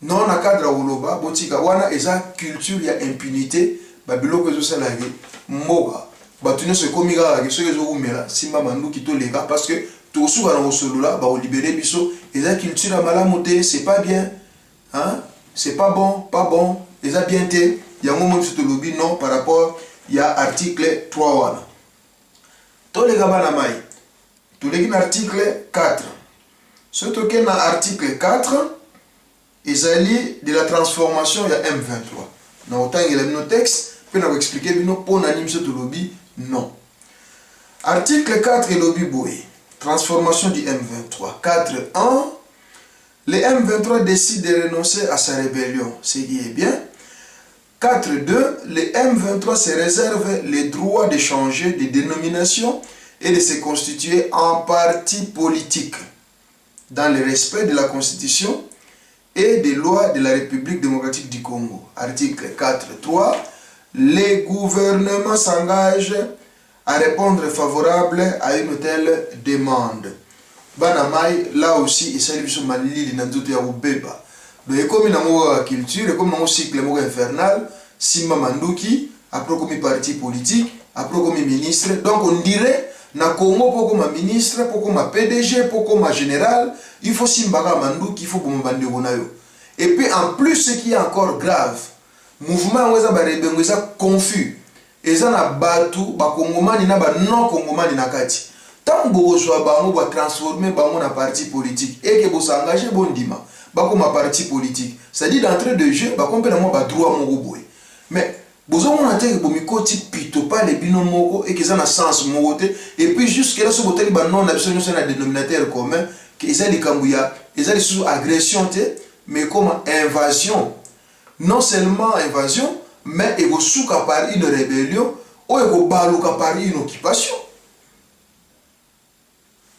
non na cadre oloba botika wana eza culture ya impunité babiloko ezo salaki mboka batune se komika ke soki ezo kumela simba manduki to leka parce que to suka na osolola ba libérer biso eza culture ya malamu te, c'est pas bien, hein, c'est pas bon eza bien te yango mo biso to lobi non par rapport ya article 3 wana to leka bana mai to leki na article 4 surtout que na article 4 ezali de la transformation ya M23 na otangela bino texte pe na ko expliquer bino pona ni biso to lobi non. Article 4 lobi boye transformation du M23 4.1 le M23 décide de renoncer à sa rébellion, ce qui est bien. 4.2 le M23 se réserve le droit de changer de dénomination et de se constituer en parti politique dans le respect de la Constitution et des lois de la République démocratique du Congo. Article 4.3 les gouvernements s'engagent à répondre favorable à une telle demande. Banamai, là aussi, il s'agit de malili dans tout le beba. Donc, comme dans la culture, comme dans le cycle infernal, Simba Manduki, après comme parti politique, après comme ministre, donc on dirait, na Congo, pour comme ministre, pour comme PDG, pour comme général, il faut Simba Manduki, il faut comme Bandebonayo. Et puis en plus, ce qui est encore grave, mouvement est confus. Eza na batu ba kongomani na ba non kongomani na kati tango bozwa bango ba transformer bango na parti politique et que bo s'engager bondima ba comme parti politique ça dit d'entrée de jeu ba kompena mo ba droit mo boy mais bozo mona te bo mikoti pito pas les bino moko et que ça na sens mo te et puis jusque là so boteli ba non na biso nyonso na dénominateur commun que eza likambuya eza sous agression te mais comme invasion, non seulement invasion mais il y a par une rébellion ou il y a par une occupation.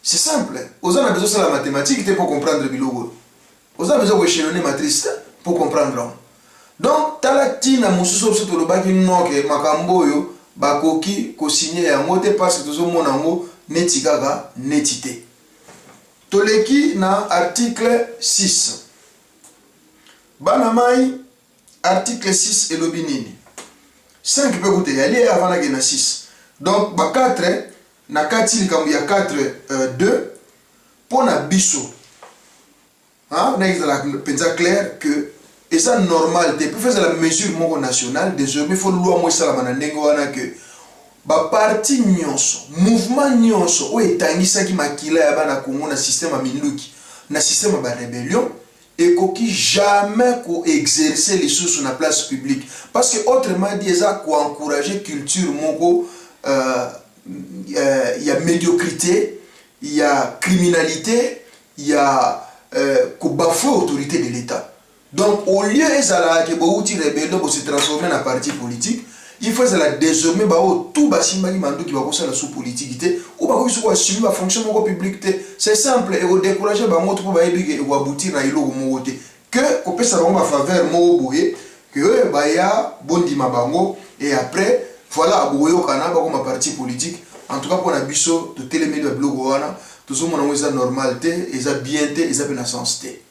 C'est simple. Vous avez besoin de la mathématique pour comprendre le bilogo. Vous avez besoin de échelonner matrice pour comprendre. Donc, talatina mususu soto lo baki noke makamboyo bakoki ko signer ya mote parce que tozo mona ngo netikaka netité. Toleki na article 6. Banamai article 6 et l'obinini. 5 peut goûter, il y a avant la 6. Donc, 4, na 4, il y a 4, 2, pour na biso. On a clair que, et ça normal, pour faire la mesure nationale, désormais, il faut loi moi ça la que, parti nyonso, mouvement nyonso, ou etangisa ki makila ya bana Congo na système aminduki, na système ba rébellion, et qui jamais exercer les choses sur la place publique parce que autrement dit ça encourager culture moko il y a médiocrité, il y a criminalité, il y a bafouer l'autorité de l'État. Donc au lieu que bauti rébellion se transformer en parti politique, il faut désormais tout basimba qui mando qui va passer la sous-politique ou ba ko assumer la fonction publique. C'est simple et décourager bango pour ba yebi ou aboutir na ilo mo wote que ko pesa bango ba faveur mo boye que ba ya bondima bango et après voilà boyo kana ba comme parti politique. En tout cas pour la biso de télémédia blog wana tout ça mon eza normalité eza bien té eza na sens té.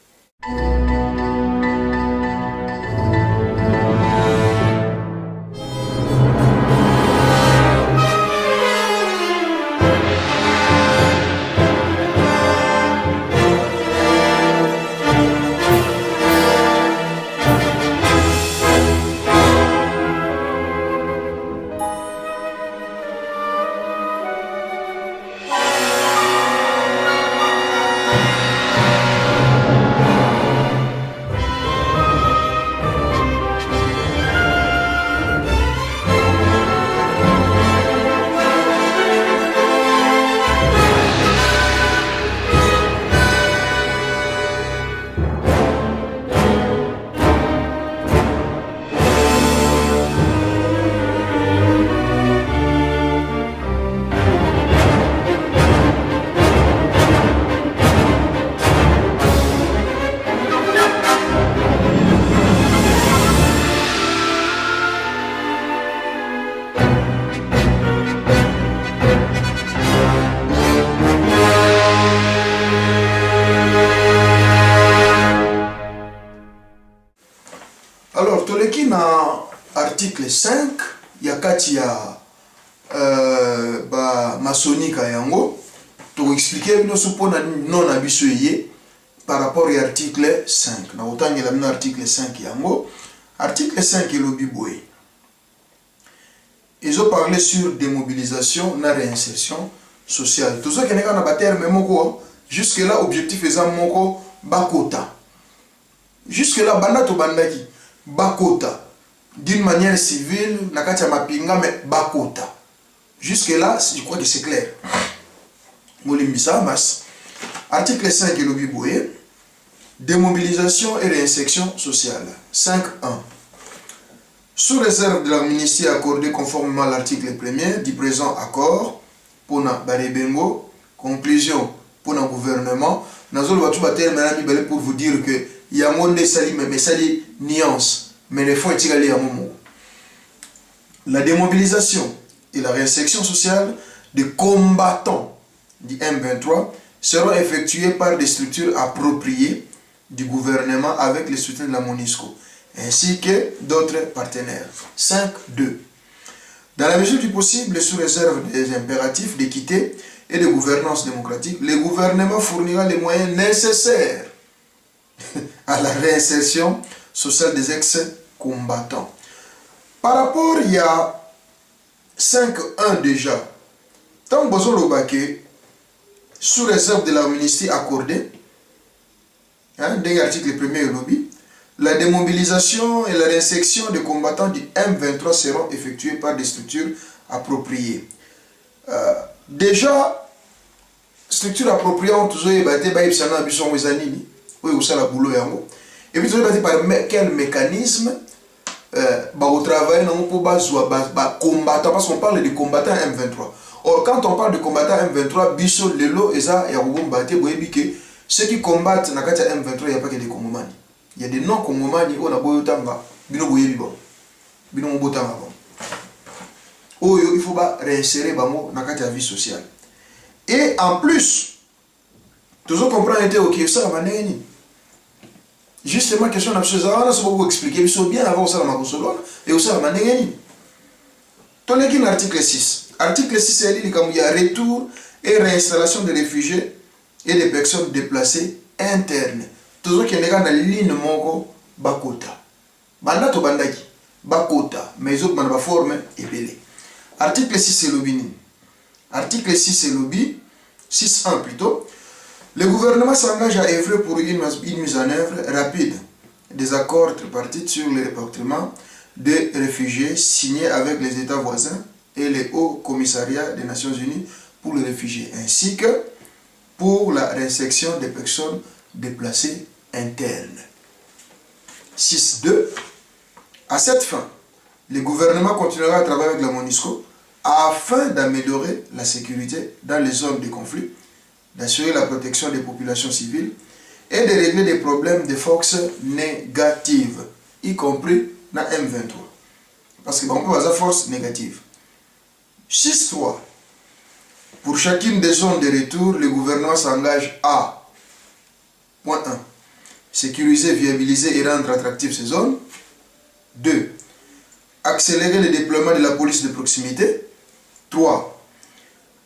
Alors, toleki na article 5, ya kati ya ba masonika yango, to expliquer bino supona non abiso yé par rapport à l'article 5. Na autant il a article 5 yango. Article 5 est le biboé. Ils ont parlé sur démobilisation, na réinsertion sociale. Tout ça qui n'est pas terme moko, jusque là objectif est moko bakota. Jusque là banda to bandaki bakota d'une manière civile nakati ya mapinga mais bakota. Jusque là, je crois que c'est clair. Molimbisa mas. Article 5 est le biboé. Démobilisation et réinsertion sociale. 5.1. Sous réserve de l'amnistie accordée conformément à l'article 1er du présent accord, pour na Barebengo, conclusion pour le gouvernement, pour vous dire que il y a un monde sali, mais sali nuance, mais les fonds est égalé à moment. La démobilisation et la réinsertion sociale des combattants du M23 seront effectuées par des structures appropriées du gouvernement avec le soutien de la MONUSCO, ainsi que d'autres partenaires. 5.2. Dans la mesure du possible, sous réserve des impératifs d'équité et de gouvernance démocratique, le gouvernement fournira les moyens nécessaires à la réinsertion sociale des ex-combattants. Par rapport, il y a 5.1 déjà. Tant que sous réserve de l'amnistie accordée, dans l'article 1er lobby, la démobilisation et la réinsertion des combattants du M23 seront effectuées par des structures appropriées. Déjà, structures appropriées ont toujours été et puis par quel mécanisme au travail pour combattant, parce qu'on parle de combattants M23. Or, quand on parle de combattants M23, Bisso, Lelo, Eza et Arubombaté, ceux qui combattent dans M23, il n'y a pas que des Congomani. Il y a des non-Congomani, on a Boyotanga, Bino Boyebibon, Bino Mbotanga. Il faut réinsérer dans la vie sociale. Et en plus, toujours comprendre que ok, ça va venir. Justement, question d'absurde, on a beaucoup expliqué, il faut bien avoir ça dans ma solon et ça va venir. Toleki l'article 6. Article 6, c'est qu'il y a retour et réinstallation des réfugiés et des personnes déplacées internes. Toujours qu'il y a une ligne moko bakota. Banda to bandaki bakota, mais ils ont une forme épelée. Article 6 c'est lobby. Article 6 c'est lobby. 6.1 plutôt. Le gouvernement s'engage à œuvrer pour une mise en œuvre rapide des accords tripartites sur le répartiment des réfugiés signés avec les États voisins et les hauts commissariats des Nations Unies pour les réfugiés, ainsi que pour la réinsertion des personnes déplacées internes. 6.2. À cette fin, le gouvernement continuera à travailler avec la MONUSCO afin d'améliorer la sécurité dans les zones de conflit, d'assurer la protection des populations civiles et de régler des problèmes de forces négatives, y compris dans M23. Parce que on peut avoir force négative. 6.3. Pour chacune des zones de retour, le gouvernement s'engage à point 1. Sécuriser, viabiliser et rendre attractives ces zones. 2. Accélérer le déploiement de la police de proximité. 3.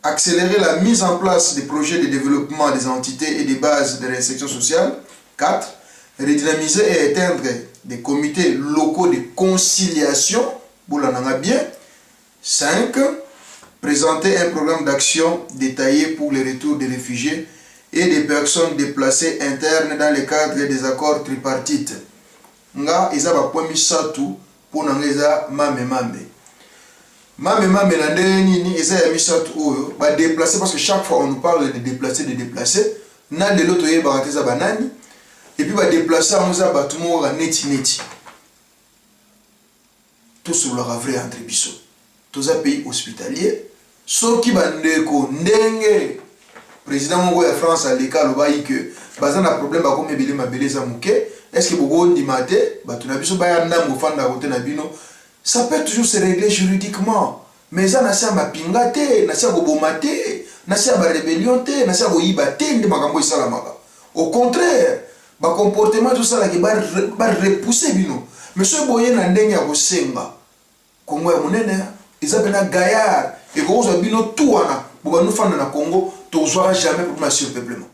Accélérer la mise en place des projets de développement des entités et des bases de réinsertion sociale. 4. Redynamiser et éteindre des comités locaux de conciliation. Bien. 5. Présenter un programme d'action détaillé pour le retour des réfugiés et des personnes déplacées internes dans le cadre des accords tripartites. Nga eza ba point misatu pour nangeza mame. Mame na ndeni ni eza ya misatu oyo ba déplacer parce que chaque fois on nous parle de déplacer na de l'autre yé ba teza banani et puis ba déplacer on za ba tout mo neti. Tout sur leur vrai entre biso. Tous un pays hospitalier sauf qui bandeko ndenge président mongo ya France a l'école bayi que bazana problème ba comme ebele mabele za muke. Est-ce que vous avez dit ça peut toujours se régler juridiquement. Mais ça n'a pas ma pingate, n'a pas bomate, n'a pas rébellion, n'a pas ibate, au contraire, ba comportement tout ça là qui ba repousser bino mais ce boye na ndenge ya kosenga Congo ya monene eza bena gaillard et ko zo bino tout wana bo ba nous fanda na Congo to zo jamais pour ma surpeuplement